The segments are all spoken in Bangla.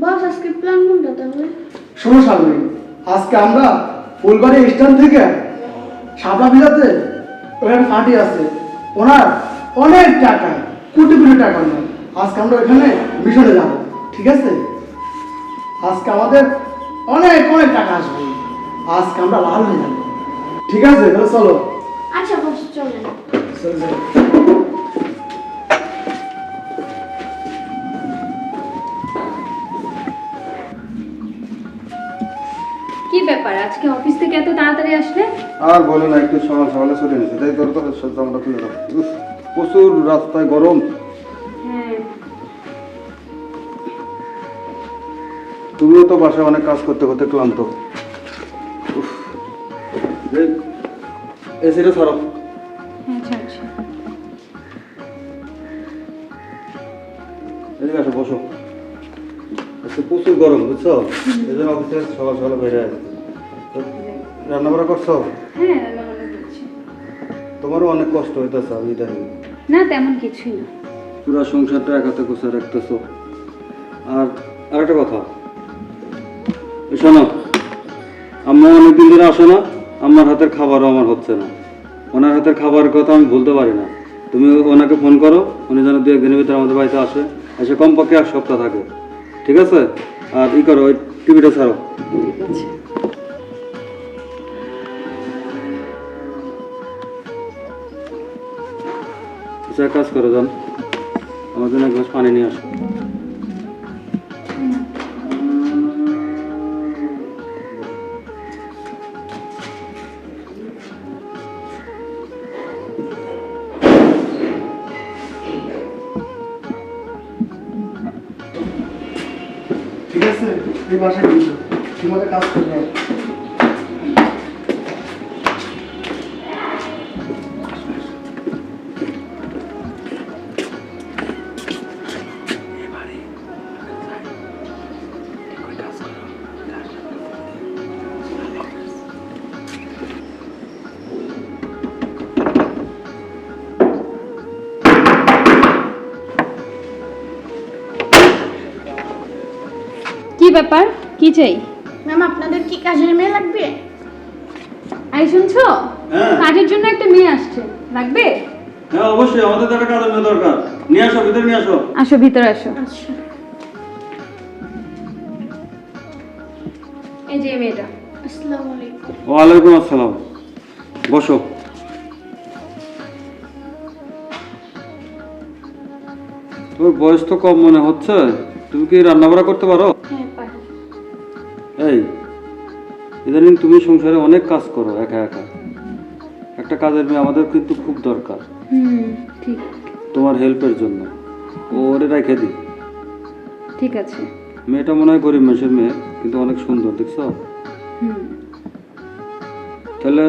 বস আজকে প্ল্যান কোনটা তাহলে? শোনো সামনে, আজকে আমরা ফুলবাড়ি স্ট্যান্ড থেকে শাপলা বিলাতে ওখানে পার্টি আছে, ওনার অনেক টাকা, কোটি কোটি টাকা নয়। আজকে আমরা ওখানে মিশনে যাব, ঠিক আছে? আজকে আমাদের অনেক অনেক টাকা আসবে, আজকে আমরা লাল হয়ে যাবো, ঠিক আছে? তাহলে চলো। আচ্ছা বস চলেন। চলো। কি ব্যাপার আজকে অফিস থেকে এত তাড়াতাড়ি আসলে? আর বলে না, একটু সকাল সকালে ছুটে নিয়েছে, তাই তোর তো জামাটা খুলে দাও। উফ, প্রচুর রাস্তায় গরম। হ্যাঁ তুমিও তো বাসায় অনেক কাজ করতে করতে ক্লান্ত। উফ, এসিটা সরব। আচ্ছা আচ্ছা এদিকে আসো, বসো। আজকে প্রচুর গরম, বুঝছো? এই জন্য অফিসে সকাল সকালে বেরিয়ে আসে। রান্না বান্না করছো? হ্যাঁ রান্না বান্না করছি। তোমারও অনেক কষ্ট হইতেছে, আমি জানি। না তেমন কিছুই না। পুরো সংসারটা এক হাতে গুছিয়ে রাখতেছো। আর আরেকটা কথা, এই শোনো, আম্মা অনেকদিন ধরে আসে না, আমার হাতের খাবারও আমার হচ্ছে না। ওনার হাতের খাবারের কথা আমি ভুলতে পারি না। তুমি ওনাকে ফোন করো, উনি যেন দু একদিনের ভিতরে আমাদের বাড়িতে আসে, এসে কমপক্ষে 1 সপ্তাহ থাকে, ঠিক আছে? আর ই করো, ওই টিভিটা ছাড়ো। ঠিক আছে। কিছু এক কাজ করো, যান আমার জন্য 1 গ্লাস পানি নিয়ে আসো। ঠিক আছে, এই বাসায় কিন্তু তোমাদের কাজ করতে হবে। কি ব্যাপার, কি চাই? ম্যাম আপনাদের কি কাজের মেয়ে লাগবে? আই শুনছো? হ্যাঁ। কাজের জন্য একটা মেয়ে আসছে, লাগবে? হ্যাঁ অবশ্যই, আমাদের তো একটা কাজের মেয়ে দরকার। নিয়ে আসো, ভিতরে নিয়ে আসো। আসো ভিতরে আসো। আচ্ছা এই যে এই মেয়েটা। আসসালামু আলাইকুম। ওয়ালাইকুম আসসালাম, বসো। তোর বয়স তো কম মনে হচ্ছে, তুমি কি রান্না বান্না করতে পারো? হ্যাঁ পারি। এই ইদানিং তুমি সংসারে অনেক কাজ করো একা একা, একটা কাজের মেয়ে আমাদের কিন্তু খুব দরকার ঠিক। তোমার হেল্পের জন্য। ওরে রেখে দিই। ঠিক আছে। মেয়েটা মনে হয় গরিব মানুষের মেয়ে, কিন্তু অনেক সুন্দর, দেখছো? তাহলে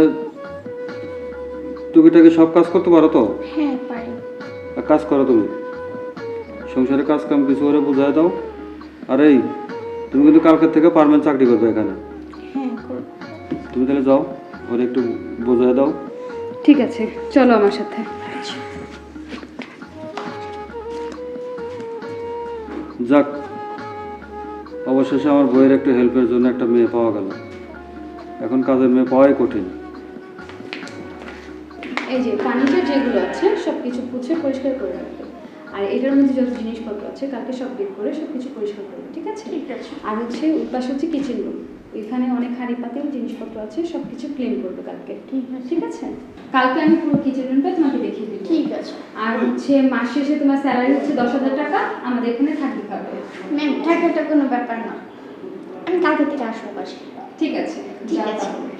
টুকিটাকি সব কাজ করতে পারো তো? হ্যাঁ পারি। এক কাজ করো, তুমি সংসারের কাজ কাম কিছু করে বুঝাই দাও। আর এই তুমি কিন্তু কালকের থেকে পার্মানেন্ট চাকরি করবে এখানে। হ্যাঁ করব। তুমি তাহলে যাও, ওরে একটু বোঝাই দাও। ঠিক আছে, চলো আমার সাথে। যাক, অবশেষে আমার বইয়ের একটু হেল্পের জন্য একটা মেয়ে পাওয়া গেল। এখন কাজের মেয়ে পাওয়াই কঠিন। এই যে ফার্নিচার যেগুলো আছে সব কিছু পুছে পরিষ্কার করে রাখবে। আর এটার মধ্যে যত জিনিসপত্র আছে কালকে সব বের করে সব কিছু পরিষ্কার করবে, ঠিক আছে? ঠিক আছে। আর হচ্ছে ওই পাশে হচ্ছে কিচেন রুম, এখানে অনেক হাঁড়ি পাতিল জিনিসপত্র আছে, সব কিছু ক্লিন করবে কালকে। ঠিক আছে। ঠিক আছে, কালকে আমি পুরো কিচেন রুমটা তোমাকে দেখিয়ে দেবো। ঠিক আছে। আর হচ্ছে মাস শেষে তোমার স্যালারি হচ্ছে 10,000 টাকা, আমাদের এখানে থাকতে পারবে। ম্যাম টাকাটা কোনো ব্যাপার না, আমি কালকে থেকে আসবো বাসে। ঠিক আছে, ঠিক যা আছে। তাহলে।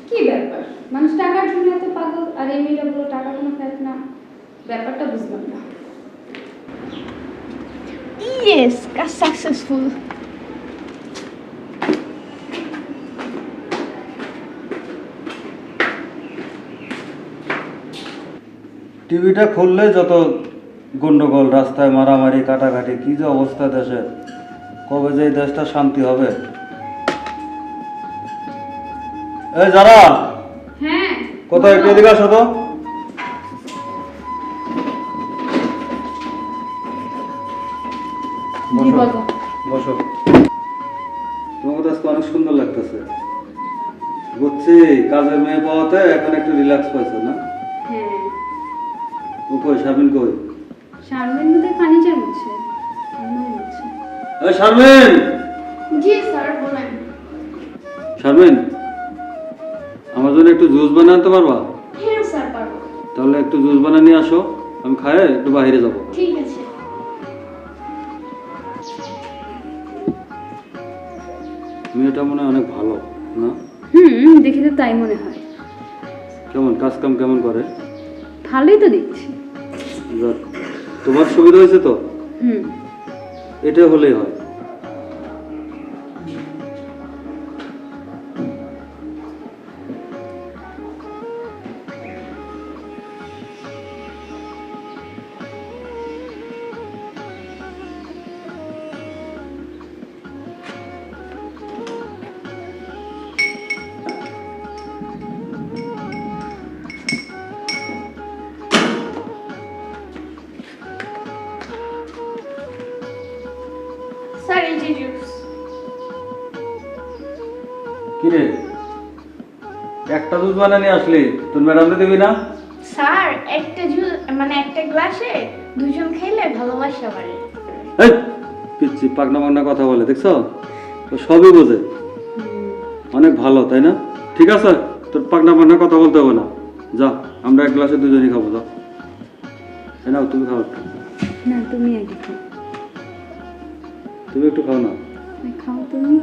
কি ব্যাপার, মানুষ টাকার জন্য এত পাগল, আর এই মেয়েটা বলো টাকা কোনো ফ্যাট না, ব্যাপারটা বুঝলাম না। ইয়েস, কাজ সাকসেসফুল। টিভিটা খুললে যত গন্ডগোল, রাস্তায় মারামারি, কাটাকাটি, কি যে অবস্থা দেশে, কবে যে এই দেশটা শান্তি হবে। এই যারা হ্যাঁ কোথায়, একটু এদিকে আসো তো। জি বলো। বসো। তোমাকে তো আজকে অনেক সুন্দর লাগতেছে। বুঝছি, কাজের মেয়ে পাওয়াতে এখন একটু রিল্যাক্স পাইছো না? হ্যাঁ, ও কই, শারমিন কই? শারমিন বোধহয় ফার্নিচার মুছে। আলমারি মুছে। এই শারমিন! জি স্যার বলেন। শারমিন, আমার জন্য একটু জুস বানিয়ে আনতে পারবা? হ্যাঁ স্যার পারবো। তাহলে একটু জুস বানিয়ে নিয়ে আসো, আমি খায়ে একটু বাইরে যাব। ঠিক আছে। মেয়েটা মনে হয় অনেক ভালো না? দেখি তো তাই মনে হয়। কেমন কাজ কাম কেমন করে? ভালোই তো দেখছি। যাক, তোমার সুবিধা হয়েছে তো? এটা হলেই হয়। স্যার এই যে জুস। কিরে, একটা জুস বানিয়ে নিয়ে আসলি, তোর ম্যাডামকে দিবি না? স্যার একটা জুস মানে একটা গ্লাসে দুজন খেলে ভালোবাসা বাড়ে। এই পিচ্ছি পাকনা পাকনা কথা বলে, দেখছো? ও সবই বোঝে। অনেক ভালো, তাই না? ঠিক আছে, তোর পাকনা পাকনা কথা বলতে হবে না। যা, আমরা এক গ্লাসে দুজনই খাবো, যা। তাই না, তুমি খাও একটু। না, তুমি আগে খাও। তুমি একটু খাও না। খাও তুমি।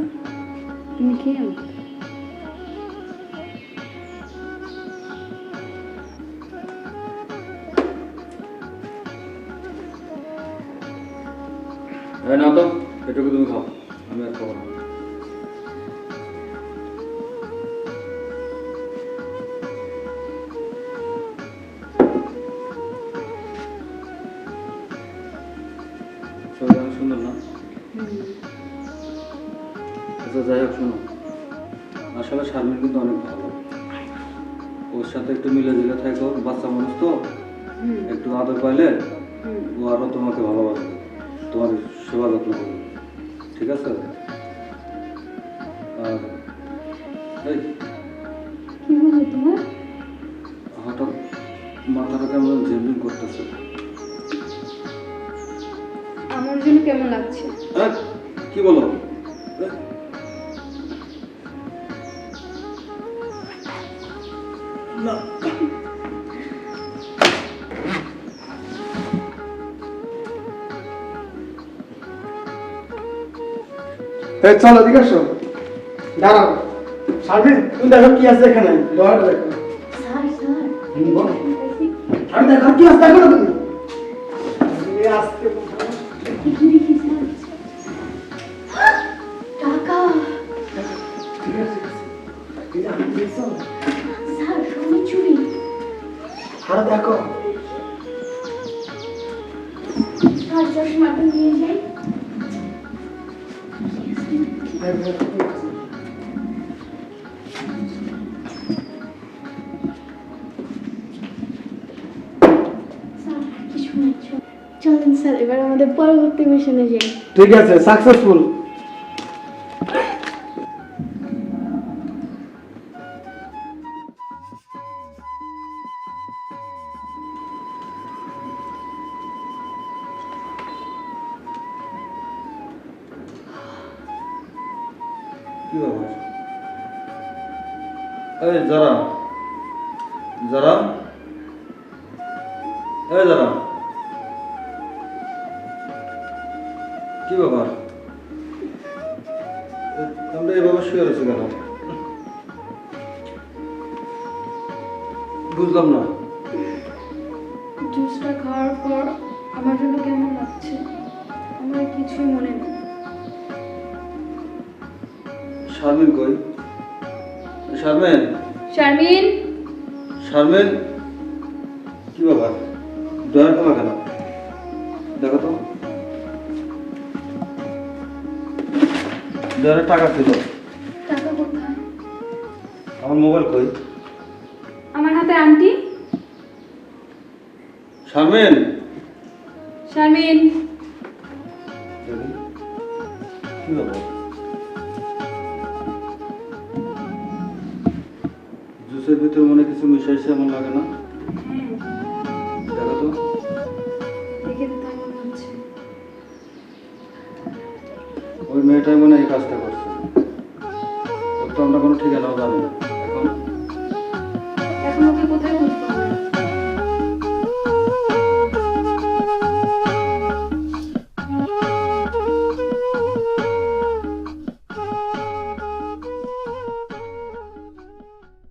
তুমি খেয়ে আমাকে। না তো, এটুকু তুমি খাও, আমি আর খাবো না। সবাই অনেক সুন্দর না? আচ্ছা যাই হোক, শোনো, আসলে শারমিন কিন্তু অনেক ভালো। ওর সাথে একটু মিলে জিলে থাকো, বাচ্চা মানুষ তো, একটু আদর পাইলে ও আরো তোমাকে ভালোবাসবে, তোমার সেবা যত্ন করবে, ঠিক আছে? আর এই কি হলো তোমার? হঠাৎ মাথাটা কেমন ঝিমঝিম করতেছে। আমার জন্য কেমন লাগছে? হ্যাঁ, কি বলো? না, এই চলো এদিকে আসো। দাঁড়াও শারমিন, তুমি দেখো কি আছে এখানে, দরজা দেখো। স্যার স্যার বলো। আমি দেখো কি আছে, দেখো না তুমি। এই আজকে দেখি দেখি স্যার। টাকা। ঠিক আছে, ঠিক আছে। এই যে আমি দেখছো? স্যার সোনা চুরি। আর দেখো। স্যার চশমাটা নিয়ে যাই। স্যার কিছু না, চলেন স্যার এবার আমাদের পরবর্তী মিশনে যাই। ঠিক আছে, সাকসেসফুল। কি ব্যাপার? এই যারা যারা এই যারা, কি ব্যাপার? আমরা এভাবে শুয়ে রয়েছি কেন? বুঝলাম না। জুসটা খাওয়ার পর আমার জন্য কেমন লাগছে আমার কিছুই মনে নেই। শারমিন কই? শারমিন, শারমিন, শারমিন, কি ব্যাপার? ডয়ার খোলা কেন? দেখো তো, ডয়ারে টাকা ছিল। টাকা কোথায়? আমার মোবাইল কই? আমার হাতে আংটি। শারমিন, শারমিন, দেখি। কি ব্যাপার? জুসের ভিতর মনে কিছু মিশাইছে এমন লাগে না? দেখো তো। দেখে তো তাই মনে হচ্ছে। ওই মেয়েটাই মনে হয় এই কাজটা করছে। ওর তো আমরা কোনো ঠিকানাও জানি না। এখন এখন ওকে কোথায় খুঁজবো